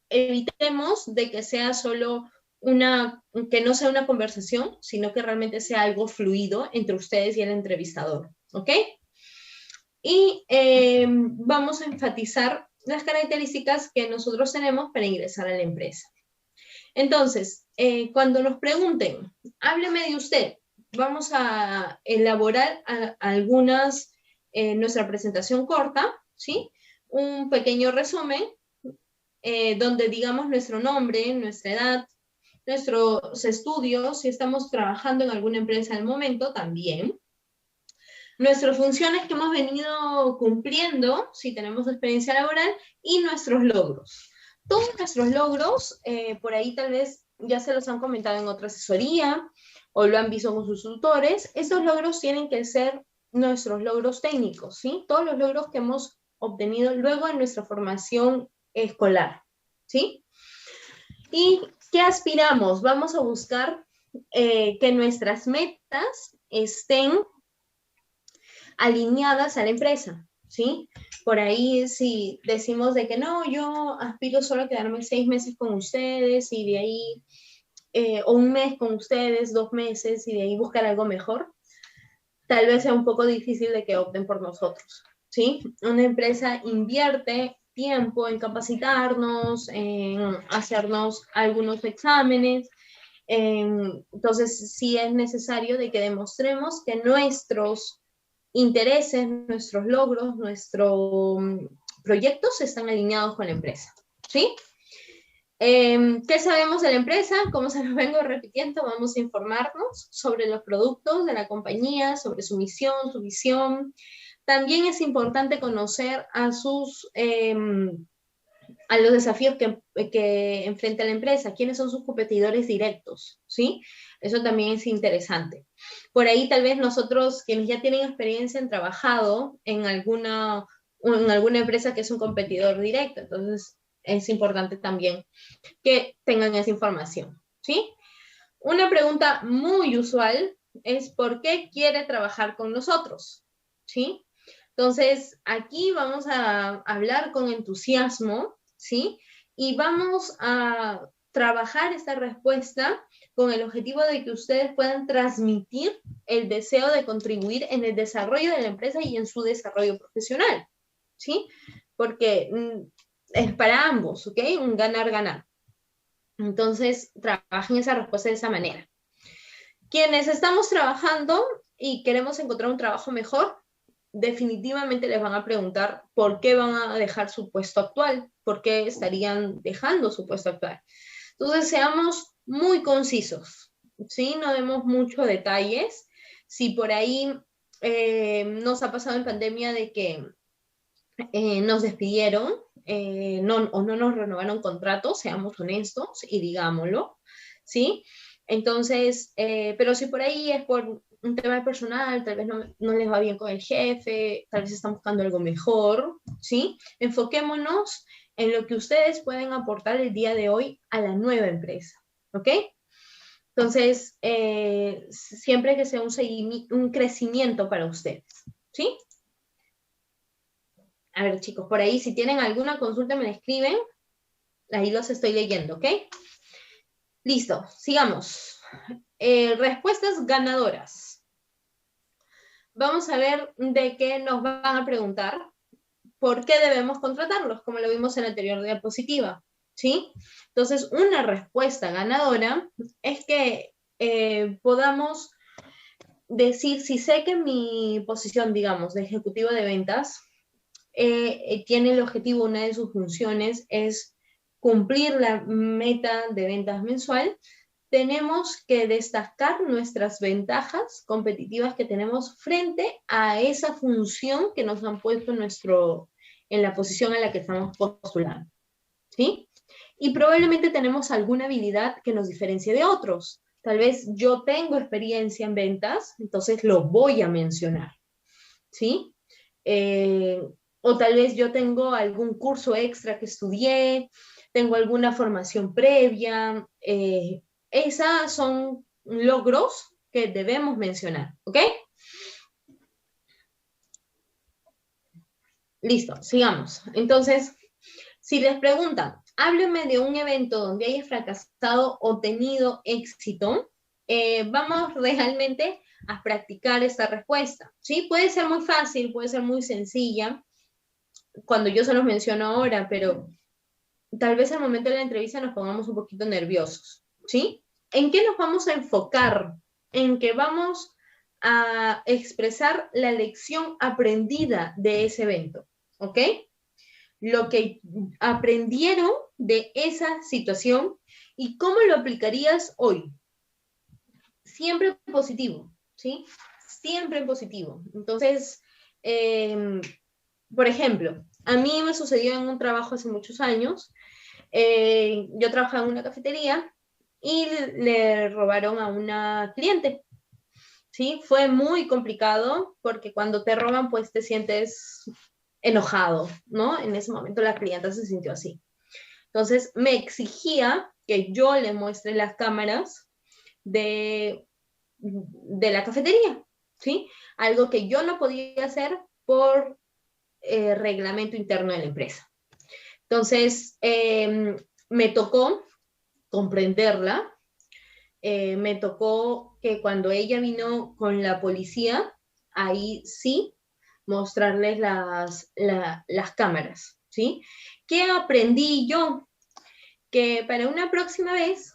Evitemos de que sea solo que no sea una conversación, sino que realmente sea algo fluido entre ustedes y el entrevistador, ¿ok? Y vamos a enfatizar las características que nosotros tenemos para ingresar a la empresa. Entonces, cuando nos pregunten, hábleme de usted, vamos a elaborar nuestra presentación corta, ¿sí? Un pequeño resumen donde digamos nuestro nombre, nuestra edad, nuestros estudios, si estamos trabajando en alguna empresa al momento también, nuestras funciones que hemos venido cumpliendo, si tenemos experiencia laboral, y nuestros logros. Todos nuestros logros, por ahí tal vez ya se los han comentado en otra asesoría, o lo han visto con sus tutores, esos logros tienen que ser nuestros logros técnicos, ¿sí? Todos los logros que hemos obtenido luego en nuestra formación escolar, ¿sí? ¿Y qué aspiramos? Vamos a buscar que nuestras metas estén alineadas a la empresa, ¿sí? Por ahí si decimos de que no, yo aspiro solo a quedarme 6 meses con ustedes y de ahí, o un mes con ustedes, 2 meses y de ahí buscar algo mejor, tal vez sea un poco difícil de que opten por nosotros, ¿sí? Una empresa invierte tiempo en capacitarnos, en hacernos algunos exámenes, entonces sí es necesario de que demostremos que nuestros intereses, nuestros logros, nuestros proyectos están alineados con la empresa, ¿sí? ¿Qué sabemos de la empresa? Como se los vengo repitiendo, vamos a informarnos sobre los productos de la compañía, sobre su misión, su visión. También es importante conocer a los desafíos que enfrenta la empresa, quiénes son sus competidores directos, ¿sí? Eso también es interesante. Por ahí tal vez nosotros, quienes ya tienen experiencia, han trabajado en alguna empresa que es un competidor directo, entonces es importante también que tengan esa información, ¿sí? Una pregunta muy usual es ¿por qué quiere trabajar con nosotros? ¿Sí? Entonces, aquí vamos a hablar con entusiasmo, ¿sí? Y vamos a trabajar esta respuesta con el objetivo de que ustedes puedan transmitir el deseo de contribuir en el desarrollo de la empresa y en su desarrollo profesional, ¿sí? Porque es para ambos, ¿ok? Un ganar-ganar. Entonces, trabajen esa respuesta de esa manera. Quienes estamos trabajando y queremos encontrar un trabajo mejor, definitivamente les van a preguntar por qué van a dejar su puesto actual, por qué estarían dejando su puesto actual. Entonces, seamos muy concisos, ¿sí? No demos muchos detalles. Si por ahí nos ha pasado en pandemia de que nos despidieron o no nos renovaron contratos, seamos honestos y digámoslo, ¿sí? Entonces, pero si por ahí es por un tema personal, tal vez no les va bien con el jefe, tal vez están buscando algo mejor, ¿sí? Enfoquémonos en lo que ustedes pueden aportar el día de hoy a la nueva empresa, ¿ok? Entonces, siempre que sea un crecimiento para ustedes, ¿sí? A ver, chicos, por ahí, si tienen alguna consulta, me la escriben. Ahí los estoy leyendo, ¿ok? Listo, sigamos. Respuestas ganadoras. Vamos a ver de qué nos van a preguntar. ¿Por qué debemos contratarlos? Como lo vimos en la anterior diapositiva, ¿sí? Entonces, una respuesta ganadora es que podamos decir, si sé que mi posición, digamos, de ejecutivo de ventas, tiene el objetivo, una de sus funciones es cumplir la meta de ventas mensual, tenemos que destacar nuestras ventajas competitivas que tenemos frente a esa función que nos han puesto en la posición en la que estamos postulando, ¿sí? Y probablemente tenemos alguna habilidad que nos diferencie de otros. Tal vez yo tengo experiencia en ventas, entonces lo voy a mencionar, ¿sí? O tal vez yo tengo algún curso extra que estudié, tengo alguna formación previa. Esas son logros que debemos mencionar, ¿ok? Listo, sigamos. Entonces, si les preguntan, háblenme de un evento donde hayas fracasado o tenido éxito, vamos realmente a practicar esta respuesta, ¿sí? Puede ser muy fácil, puede ser muy sencilla, cuando yo se los menciono ahora, pero tal vez al momento de la entrevista nos pongamos un poquito nerviosos, ¿sí? ¿En qué nos vamos a enfocar? En que vamos a expresar la lección aprendida de ese evento, ¿ok? Lo que aprendieron de esa situación y cómo lo aplicarías hoy. Siempre positivo, ¿sí? Siempre en positivo. Entonces, por ejemplo, a mí me sucedió en un trabajo hace muchos años. Yo trabajaba en una cafetería y le robaron a una cliente. ¿Sí? Fue muy complicado porque cuando te roban, pues te sientes enojado, ¿no? En ese momento la clienta se sintió así. Entonces me exigía que yo le muestre las cámaras de la cafetería, ¿sí? Algo que yo no podía hacer por reglamento interno de la empresa. Entonces, me tocó comprenderla, me tocó que cuando ella vino con la policía, ahí sí mostrarles las cámaras, ¿sí? ¿Qué aprendí yo? Que para una próxima vez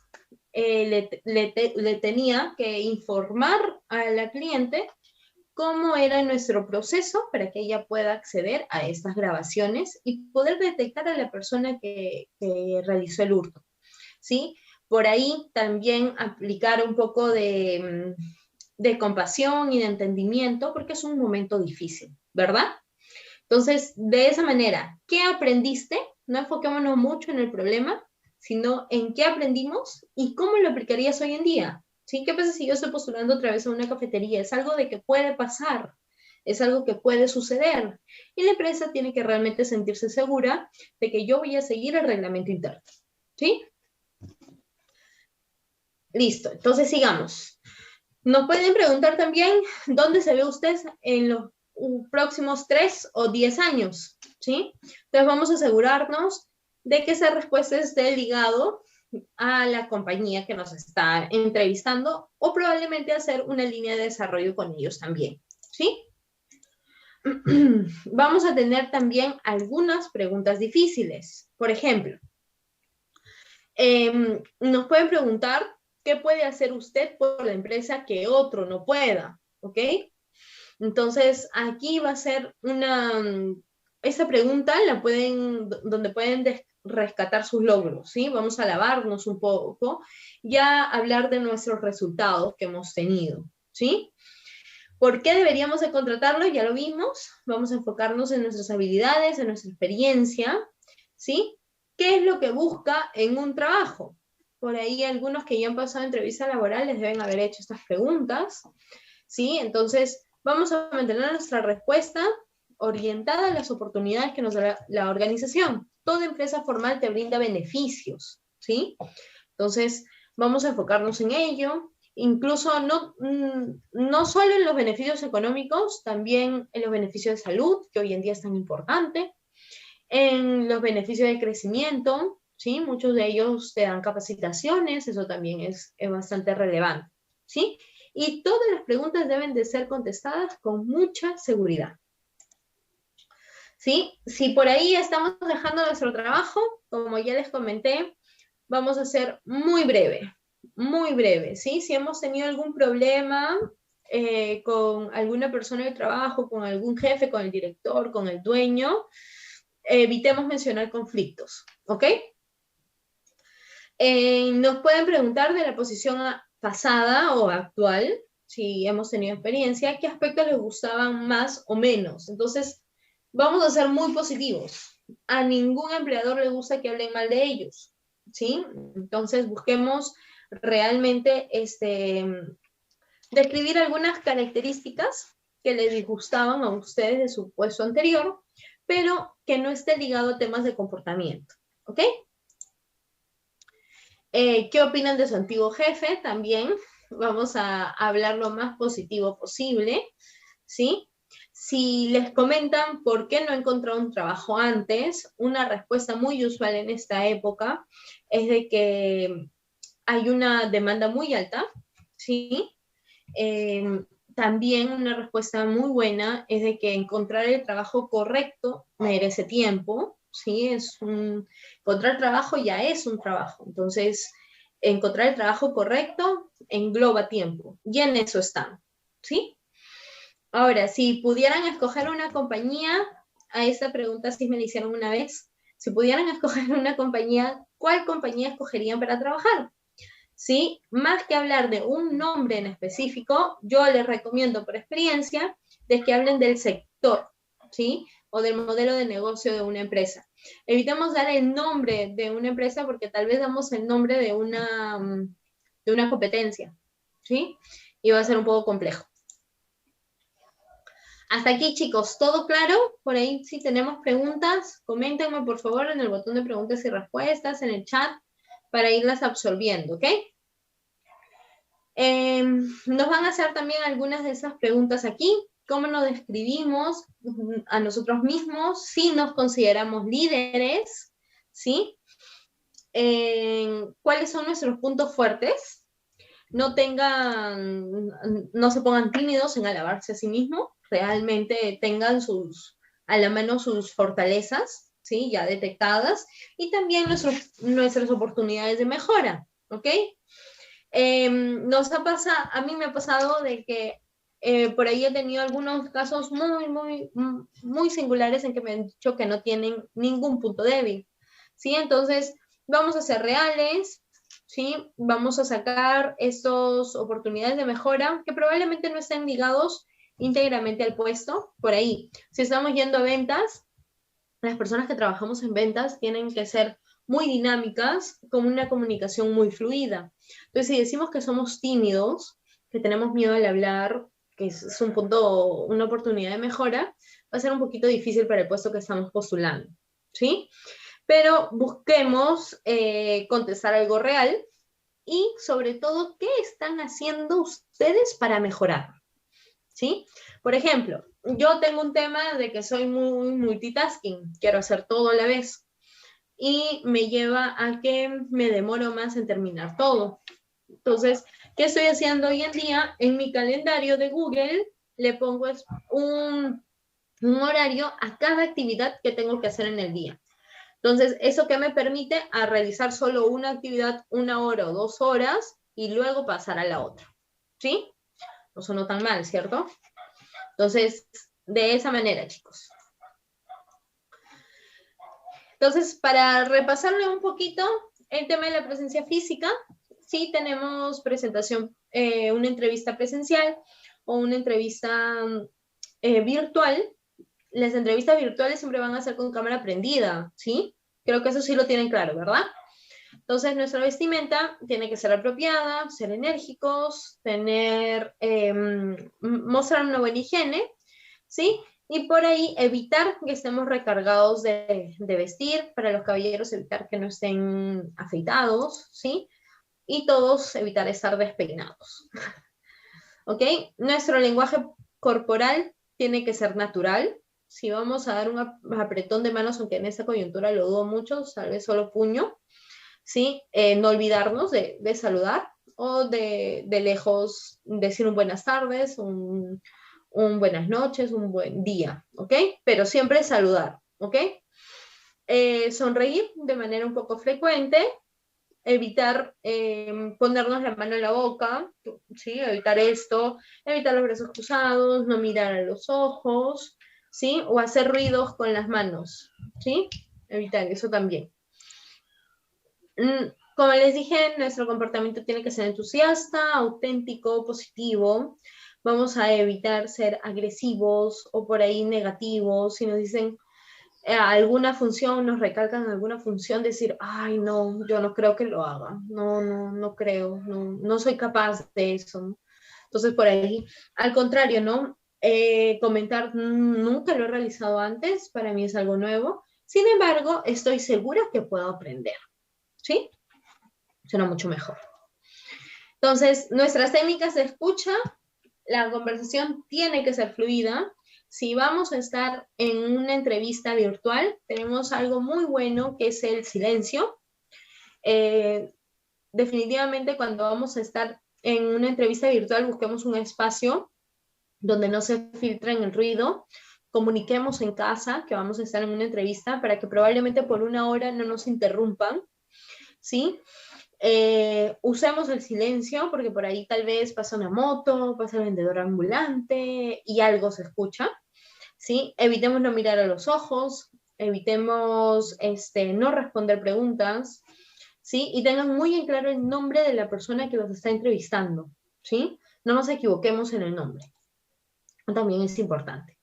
le tenía que informar a la cliente cómo era nuestro proceso para que ella pueda acceder a estas grabaciones y poder detectar a la persona que realizó el hurto, ¿sí? Por ahí también aplicar un poco de compasión y de entendimiento, porque es un momento difícil, ¿verdad? Entonces, de esa manera, ¿qué aprendiste? No enfoquémonos mucho en el problema, sino en qué aprendimos y cómo lo aplicarías hoy en día. ¿Sí? ¿Qué pasa si yo estoy postulando otra vez a una cafetería? Es algo de que puede pasar, es algo que puede suceder. Y la empresa tiene que realmente sentirse segura de que yo voy a seguir el reglamento interno. ¿Sí? Listo, entonces sigamos. Nos pueden preguntar también dónde se ve usted en los próximos 3 o 10 años, ¿sí? Entonces vamos a asegurarnos de que esa respuesta esté ligado a la compañía que nos está entrevistando o probablemente hacer una línea de desarrollo con ellos también, ¿sí? Vamos a tener también algunas preguntas difíciles. Por ejemplo, nos pueden preguntar qué puede hacer usted por la empresa que otro no pueda, ¿ok? Entonces, aquí va a ser esa pregunta donde pueden rescatar sus logros, ¿sí? Vamos a alabarnos un poco y a hablar de nuestros resultados que hemos tenido, ¿sí? ¿Por qué deberíamos de contratarlo? Ya lo vimos. Vamos a enfocarnos en nuestras habilidades, en nuestra experiencia, ¿sí? ¿Qué es lo que busca en un trabajo? Por ahí algunos que ya han pasado entrevistas laborales deben haber hecho estas preguntas, ¿sí? Entonces, vamos a mantener nuestra respuesta orientada a las oportunidades que nos da la organización. Toda empresa formal te brinda beneficios, ¿sí? Entonces, vamos a enfocarnos en ello, incluso no solo en los beneficios económicos, también en los beneficios de salud, que hoy en día es tan importante, en los beneficios de crecimiento, ¿sí? Muchos de ellos te dan capacitaciones, eso también es bastante relevante, ¿sí? Y todas las preguntas deben de ser contestadas con mucha seguridad, ¿sí? Si por ahí estamos dejando nuestro trabajo, como ya les comenté, vamos a ser muy breve, ¿sí? Si hemos tenido algún problema con alguna persona de trabajo, con algún jefe, con el director, con el dueño, evitemos mencionar conflictos, ¿ok? Nos pueden preguntar de la posición pasada o actual, si hemos tenido experiencia, qué aspectos les gustaban más o menos. Entonces, vamos a ser muy positivos. A ningún empleador le gusta que hablen mal de ellos, ¿sí? Entonces, busquemos realmente describir algunas características que les disgustaban a ustedes de su puesto anterior, pero que no esté ligado a temas de comportamiento, ¿ok? ¿Qué opinan de su antiguo jefe? También vamos a hablar lo más positivo posible, ¿sí? Si les comentan por qué no encontraron un trabajo antes, una respuesta muy usual en esta época es de que hay una demanda muy alta, ¿sí? También una respuesta muy buena es de que encontrar el trabajo correcto merece tiempo, ¿sí? Encontrar trabajo ya es un trabajo, entonces encontrar el trabajo correcto engloba tiempo, y en eso están, ¿sí? Ahora, si pudieran escoger una compañía, a esta pregunta sí me la hicieron una vez, si pudieran escoger una compañía, ¿cuál compañía escogerían para trabajar? ¿Sí? Más que hablar de un nombre en específico, yo les recomiendo por experiencia de que hablen del sector, ¿sí? O del modelo de negocio de una empresa. Evitemos dar el nombre de una empresa porque tal vez damos el nombre de una competencia, ¿sí? Y va a ser un poco complejo. Hasta aquí, chicos, ¿todo claro? Por ahí, si tenemos preguntas, coméntenme, por favor, en el botón de preguntas y respuestas, en el chat, para irlas absorbiendo, ¿ok? Nos van a hacer también algunas de esas preguntas aquí. ¿Cómo nos describimos a nosotros mismos? Si nos consideramos líderes, ¿sí? ¿Cuáles son nuestros puntos fuertes? No se pongan tímidos en alabarse a sí mismos, realmente tengan a la mano sus fortalezas, ¿sí? Ya detectadas, y también nuestras oportunidades de mejora, ¿ok? A mí me ha pasado de que por ahí he tenido algunos casos muy singulares en que me han dicho que no tienen ningún punto débil, ¿sí? Entonces, vamos a ser reales, ¿sí? Vamos a sacar estas oportunidades de mejora que probablemente no estén ligados íntegramente al puesto, por ahí. Si estamos yendo a ventas, las personas que trabajamos en ventas tienen que ser muy dinámicas, con una comunicación muy fluida. Entonces, si decimos que somos tímidos, que tenemos miedo al hablar, que es un punto, una oportunidad de mejora, va a ser un poquito difícil para el puesto que estamos postulando, ¿sí? Pero busquemos contestar algo real y, sobre todo, ¿qué están haciendo ustedes para mejorar? ¿Sí? Por ejemplo, yo tengo un tema de que soy muy multitasking, quiero hacer todo a la vez y me lleva a que me demoro más en terminar todo. Entonces, ¿qué estoy haciendo hoy en día? En mi calendario de Google le pongo un horario a cada actividad que tengo que hacer en el día. Entonces, ¿eso qué me permite? A realizar solo una actividad 1 hora o 2 horas y luego pasar a la otra. ¿Sí? No sonó tan mal, ¿cierto? Entonces, de esa manera, chicos. Entonces, para repasarle un poquito el tema de la presencia física, sí tenemos presentación, una entrevista presencial o una entrevista virtual. Las entrevistas virtuales siempre van a ser con cámara prendida, ¿sí? Creo que eso sí lo tienen claro, ¿verdad? Entonces, nuestra vestimenta tiene que ser apropiada, ser enérgicos, mostrar una buena higiene, ¿sí? Y por ahí evitar que estemos recargados de vestir, para los caballeros evitar que no estén afeitados, ¿sí? Y todos evitar estar despeinados, ¿ok? Nuestro lenguaje corporal tiene que ser natural. Si vamos a dar un apretón de manos, aunque en esta coyuntura lo dudo mucho, tal vez solo puño, ¿sí? No olvidarnos de saludar o de lejos decir un buenas tardes, un buenas noches, un buen día, ¿ok? Pero siempre saludar, ¿ok? Sonreír de manera un poco frecuente, evitar ponernos la mano en la boca, ¿sí? Evitar esto, evitar los brazos cruzados, no mirar a los ojos, ¿sí? O hacer ruidos con las manos, ¿sí? Evitar eso también. Como les dije, nuestro comportamiento tiene que ser entusiasta, auténtico, positivo. Vamos a evitar ser agresivos o por ahí negativos. Si nos dicen alguna función, nos recalcan alguna función, decir, ay, no, yo no creo que lo haga. No creo, no soy capaz de eso, ¿no? Entonces, por ahí, al contrario, ¿no? Comentar, nunca lo he realizado antes, para mí es algo nuevo. Sin embargo, estoy segura que puedo aprender, ¿sí? Suena mucho mejor. Entonces, nuestras técnicas de escucha, la conversación tiene que ser fluida. Si vamos a estar en una entrevista virtual, tenemos algo muy bueno que es el silencio. Definitivamente cuando vamos a estar en una entrevista virtual, busquemos un espacio donde no se filtre el ruido. Comuniquemos en casa que vamos a estar en una entrevista para que probablemente por una hora no nos interrumpan, ¿sí? Usemos el silencio porque por ahí tal vez pasa una moto, pasa el vendedor ambulante y algo se escucha, ¿sí? Evitemos no mirar a los ojos, evitemos no responder preguntas, ¿sí? Y tengan muy en claro el nombre de la persona que los está entrevistando, ¿sí? No nos equivoquemos en el nombre. También es importante.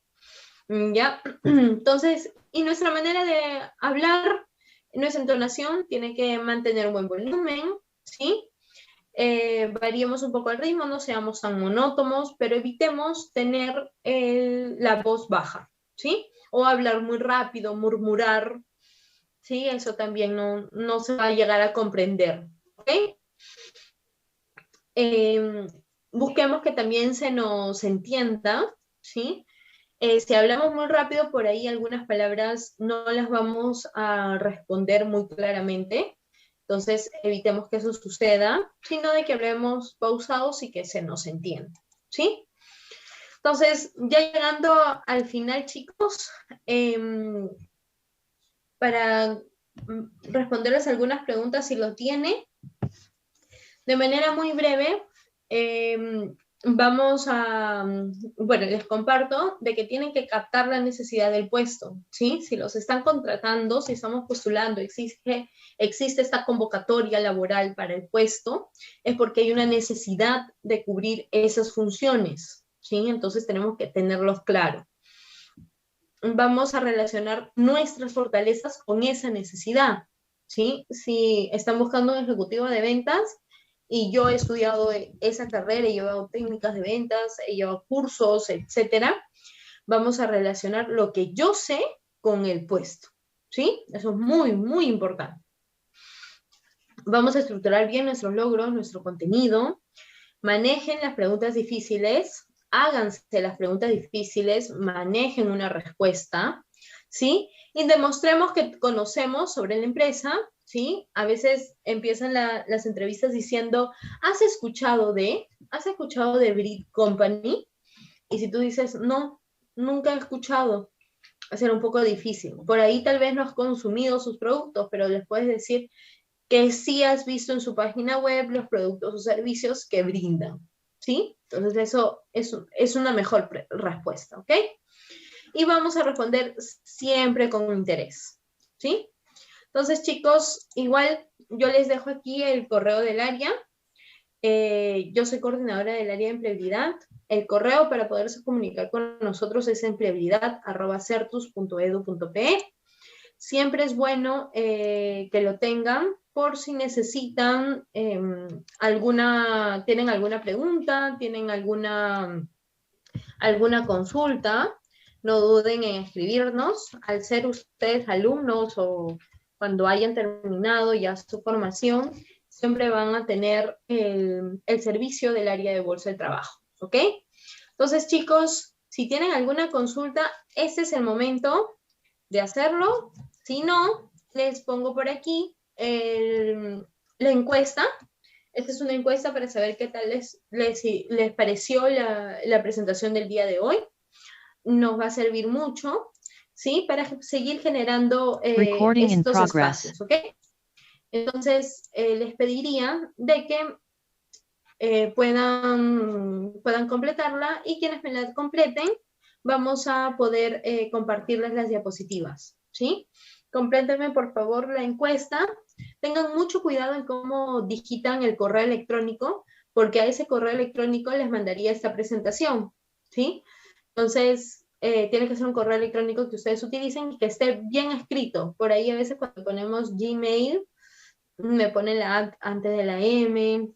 ¿Ya? Entonces, y nuestra manera de hablar, nuestra entonación tiene que mantener un buen volumen, ¿sí? Variemos un poco el ritmo, no seamos tan monótonos, pero evitemos tener la voz baja, ¿sí? O hablar muy rápido, murmurar, ¿sí? Eso también no se va a llegar a comprender, ¿ok? Busquemos que también se nos entienda, ¿sí? Si hablamos muy rápido, por ahí algunas palabras no las vamos a responder muy claramente. Entonces, evitemos que eso suceda, sino de que hablemos pausados y que se nos entienda, ¿sí? Entonces, ya llegando al final, chicos, para responderles algunas preguntas si lo tiene, de manera muy breve, vamos a, bueno, les comparto de que tienen que captar la necesidad del puesto, ¿sí? Si los están contratando, si estamos postulando, existe esta convocatoria laboral para el puesto, es porque hay una necesidad de cubrir esas funciones, ¿sí? Entonces tenemos que tenerlos claro. Vamos a relacionar nuestras fortalezas con esa necesidad, ¿sí? Si están buscando un ejecutivo de ventas, y yo he estudiado esa carrera, he llevado técnicas de ventas, he llevado cursos, etcétera, vamos a relacionar lo que yo sé con el puesto, ¿sí? Eso es muy, muy importante. Vamos a estructurar bien nuestros logros, nuestro contenido, manejen las preguntas difíciles, háganse las preguntas difíciles, manejen una respuesta, ¿sí? Y demostremos que conocemos sobre la empresa, ¿sí? A veces empiezan las entrevistas diciendo, ¿has escuchado de Breed Company? Y si tú dices, no, nunca he escuchado, va a ser un poco difícil. Por ahí tal vez no has consumido sus productos, pero les puedes decir que sí has visto en su página web los productos o servicios que brindan, ¿sí? Entonces eso es una mejor respuesta, ¿ok? Y vamos a responder siempre con interés, ¿sí? Entonces, chicos, igual yo les dejo aquí el correo del área. Yo soy coordinadora del área de empleabilidad. El correo para poderse comunicar con nosotros es empleabilidad@certus.edu.pe. Siempre es bueno que lo tengan por si necesitan tienen alguna pregunta, tienen alguna consulta, no duden en escribirnos. Al ser ustedes alumnos o cuando hayan terminado ya su formación, siempre van a tener el servicio del área de bolsa de trabajo, ¿ok? Entonces, chicos, si tienen alguna consulta, este es el momento de hacerlo. Si no, les pongo por aquí la encuesta. Esta es una encuesta para saber qué tal les pareció la presentación del día de hoy. Nos va a servir mucho, ¿sí? Para seguir generando estos espacios, ¿ok? Entonces, les pediría de que puedan completarla y quienes me la completen, vamos a poder compartirles las diapositivas, ¿sí? Complétenme, por favor, la encuesta. Tengan mucho cuidado en cómo digitan el correo electrónico, porque a ese correo electrónico les mandaría esta presentación, ¿sí? Entonces, tiene que ser un correo electrónico que ustedes utilicen y que esté bien escrito. Por ahí a veces cuando ponemos Gmail, me ponen la A antes de la M,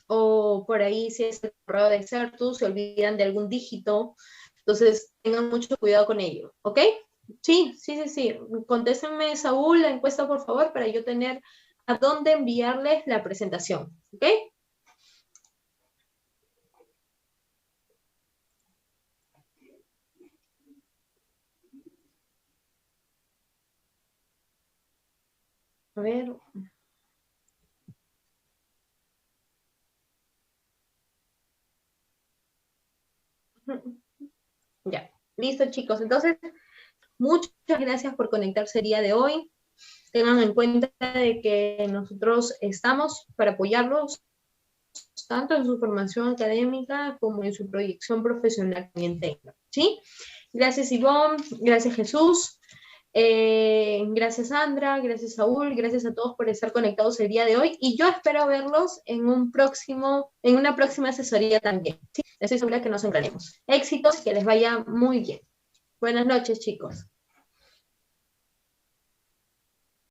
o por ahí si es el correo de Certus, se olvidan de algún dígito, entonces tengan mucho cuidado con ello, ¿ok? Sí, sí, sí, sí. Contéstenme, Saúl, la encuesta, por favor, para yo tener a dónde enviarles la presentación, ¿ok? A ver. Ya, listo, chicos. Entonces, muchas gracias por conectarse el día de hoy. Tengan en cuenta de que nosotros estamos para apoyarlos tanto en su formación académica como en su proyección profesional que también tengan, ¿sí? Gracias, Ivonne. Gracias, Jesús. Gracias, Sandra. Gracias, Saúl. Gracias a todos por estar conectados el día de hoy. Y yo espero verlos en una próxima asesoría también. ¿Sí? Estoy segura que nos encontraremos. Éxitos y que les vaya muy bien. Buenas noches, chicos.